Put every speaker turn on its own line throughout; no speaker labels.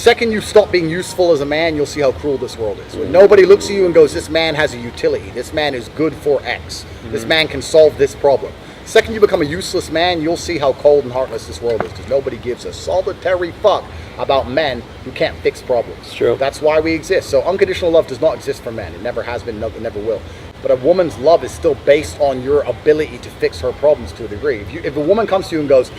second you stop being useful as a man, you'll see how cruel this world is. When nobody looks at you and goes, this man has a utility. This man is good for X. This man can solve this problem. The second you become a useless man, you'll see how cold and heartless this world is, because nobody gives a solitary fuck about men who can't fix problems.
It's true.
That's why we exist. So unconditional love does not exist for men. It never has been, it never will. But a woman's love is still based on your ability to fix her problems to a degree. If a woman comes to you and goes,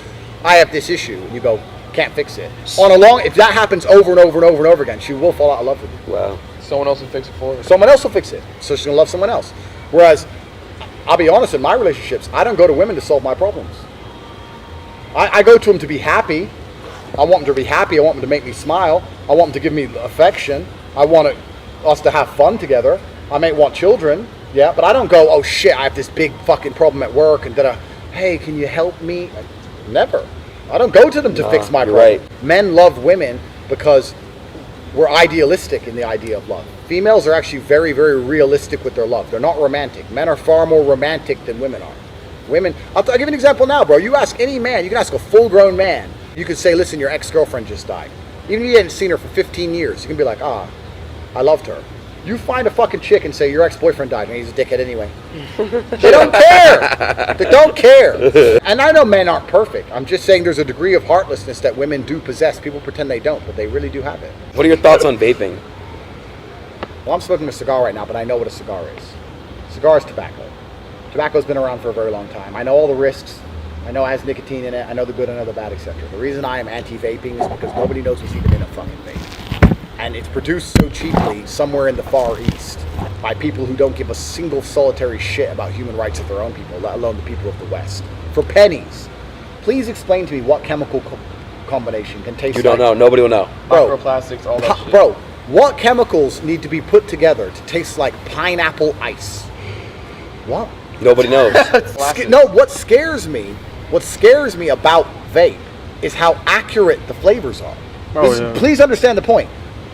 I have this issue, and you go, can't fix it. If that happens over and over and over and over again, she will fall out of love with you.
Wow.
Someone else will fix it for her.
Someone else will fix it. So she's going to love someone else. Whereas, I'll be honest, in my relationships, I don't go to women to solve my problems. I go to them to be happy. I want them to be happy. I want them to make me smile. I want them to give me affection. I want us to have fun together. I may want children, yeah, but I don't go, oh shit, I have this big fucking problem at work, and hey, can you help me? Never. I don't go to them to fix my problem.
Right.
Men love women because we're idealistic in the idea of love. Females are actually very, very realistic with their love. They're not romantic. Men are far more romantic than women are. Women, I'll give you an example now, bro. You ask any man, you can ask a full-grown man, you could say, listen, your ex-girlfriend just died. Even if you hadn't seen her for 15 years, you can be like, I loved her. You find a fucking chick and say, your ex-boyfriend died, and he's a dickhead anyway. They don't care. They don't care. And I know men aren't perfect. I'm just saying there's a degree of heartlessness that women do possess. People pretend they don't, but they really do have it.
What are your thoughts on vaping?
Well, I'm smoking a cigar right now, but I know what a cigar is. Cigar is tobacco. Tobacco's been around for a very long time. I know all the risks. I know it has nicotine in it. I know the good, I know the bad, etc. The reason I am anti-vaping is because nobody knows what's even in a fucking vape. And it's produced so cheaply somewhere in the Far East by people who don't give a single solitary shit about human rights of their own people, let alone the people of the West. For pennies. Please explain to me what chemical combination can taste like...
You don't know. Nobody will know.
Bro,
Microplastics, all that shit.
Bro, what chemicals need to be put together to taste like pineapple ice? What?
Nobody knows.
No, what scares me about vape is how accurate the flavors are. Please understand the point.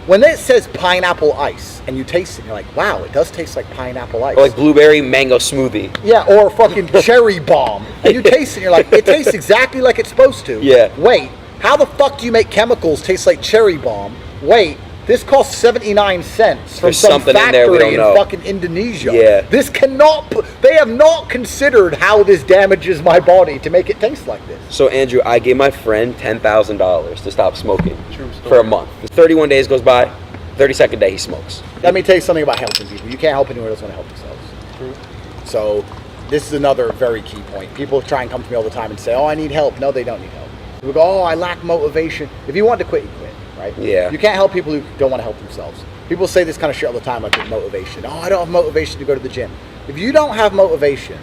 When it says pineapple ice and you taste it, you're like, wow, it does taste like pineapple ice.
Or like blueberry mango smoothie.
Yeah, or fucking cherry bomb. And you taste it and you're like, it tastes exactly like it's supposed to.
Yeah.
Wait, how the fuck do you make chemicals taste like cherry bomb? Wait, this costs 79 cents from
There's
some
something
factory
in there we don't know.
fucking Indonesia.
Yeah.
This cannot, they have not considered how this damages my body to make it taste like this.
So Andrew, I gave my friend $10,000 to stop smoking
True story.
for a month. 31 days goes by, 32nd day he smokes.
Let me tell you something about helping people. You can't help anyone who doesn't want to help themselves.
True.
So this is another very key point. People try and come to me all the time and say, oh, I need help. No, they don't need help. People go, oh, I lack motivation. If you want to quit, you quit, right?
Yeah.
You can't help people who don't want to help themselves. People say this kind of shit all the time, like with motivation. Oh, I don't have motivation to go to the gym. If you don't have motivation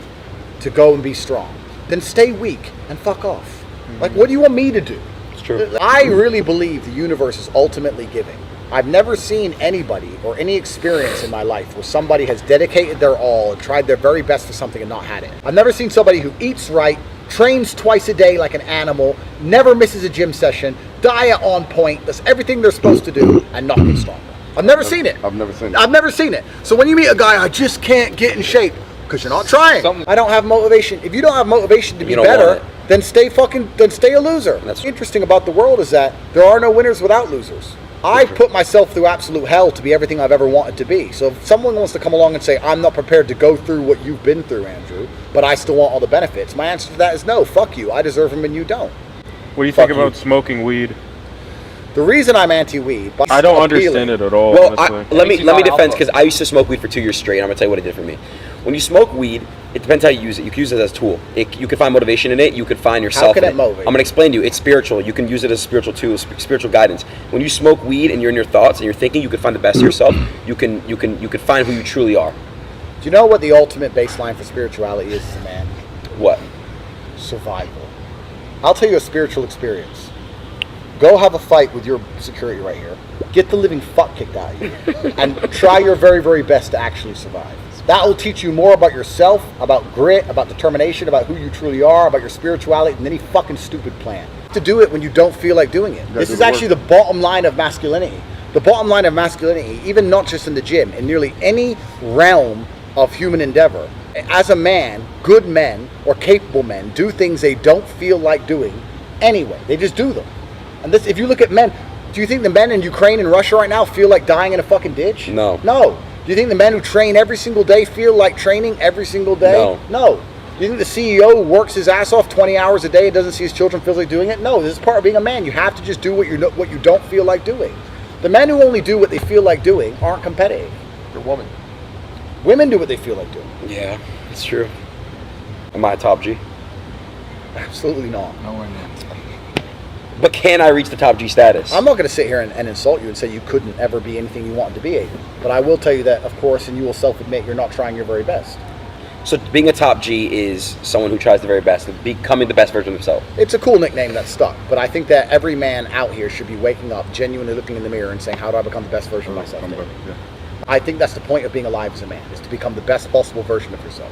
to go and be strong, then stay weak and fuck off. Like, what do you want me to do?
It's true.
I really believe the universe is ultimately giving. I've never seen anybody or any experience in my life where somebody has dedicated their all and tried their very best for something and not had it. I've never seen somebody who eats right, trains twice a day like an animal, never misses a gym session, diet on point, does everything they're supposed to do, and not get stronger. I've never seen it.
I've never seen it.
I've never seen it. So when you meet a guy, I just can't get in shape, because you're not trying. I don't have motivation. If you don't have motivation to be better, then stay a loser. What's interesting about the world is that there are no winners without losers. I've put myself through absolute hell to be everything I've ever wanted to be. So if someone wants to come along and say, I'm not prepared to go through what you've been through, Andrew, but I still want all the benefits, my answer to that is no, fuck you. I deserve them and you don't.
What do you think about smoking weed?
The reason I'm anti-weed...
I don't understand it at all,
Well,
honestly.
let me defend, because I used to smoke weed for 2 years straight, and I'm going to tell you what it did for me. When you smoke weed, it depends how you use it. You can use it as a tool. You can find motivation in it. You can find yourself in it.
motivate?
I'm going to explain to you. It's spiritual. You can use it as a spiritual tool, spiritual guidance. When you smoke weed and you're in your thoughts and you're thinking, you can find the best of yourself. You can find who you truly are.
Do you know what the ultimate baseline for spirituality is as a man?
What?
Survival. I'll tell you a spiritual experience. Go have a fight with your security right here. Get the living fuck kicked out of you. And try your very, very best to actually survive. That will teach you more about yourself, about grit, about determination, about who you truly are, about your spirituality, than any fucking stupid plan. To do it when you don't feel like doing it. This is actually the bottom line of masculinity. The bottom line of masculinity, even not just in the gym, in nearly any realm of human endeavor. As a man, good men or capable men do things they don't feel like doing anyway. They just do them. And this, if you look at men, Do you think the men in Ukraine and Russia right now feel like dying in a fucking ditch?
No.
No. Do you think the men who train every single day feel like training every single day?
No.
No. Do you think the CEO who works his ass off 20 hours a day and doesn't see his children physically doing it? No. This is part of being a man. You have to just do what you don't feel like doing. The men who only do what they feel like doing aren't competitive.
You're a woman.
Women do what they feel like doing.
Yeah, it's true. Am I a top G?
Absolutely not.
Nowhere near.
But can I reach the top G status?
I'm not going to sit here and insult you and say you couldn't ever be anything you wanted to be, Adin. But I will tell you that, of course, and you will self-admit you're not trying your very best.
So being a top G is someone who tries the very best, and becoming the best version of himself.
It's a cool nickname that's stuck, but I think that every man out here should be waking up, genuinely looking in the mirror and saying, how do I become the best version of myself?
Yeah.
I think that's the point of being alive as a man, is to become the best possible version of yourself.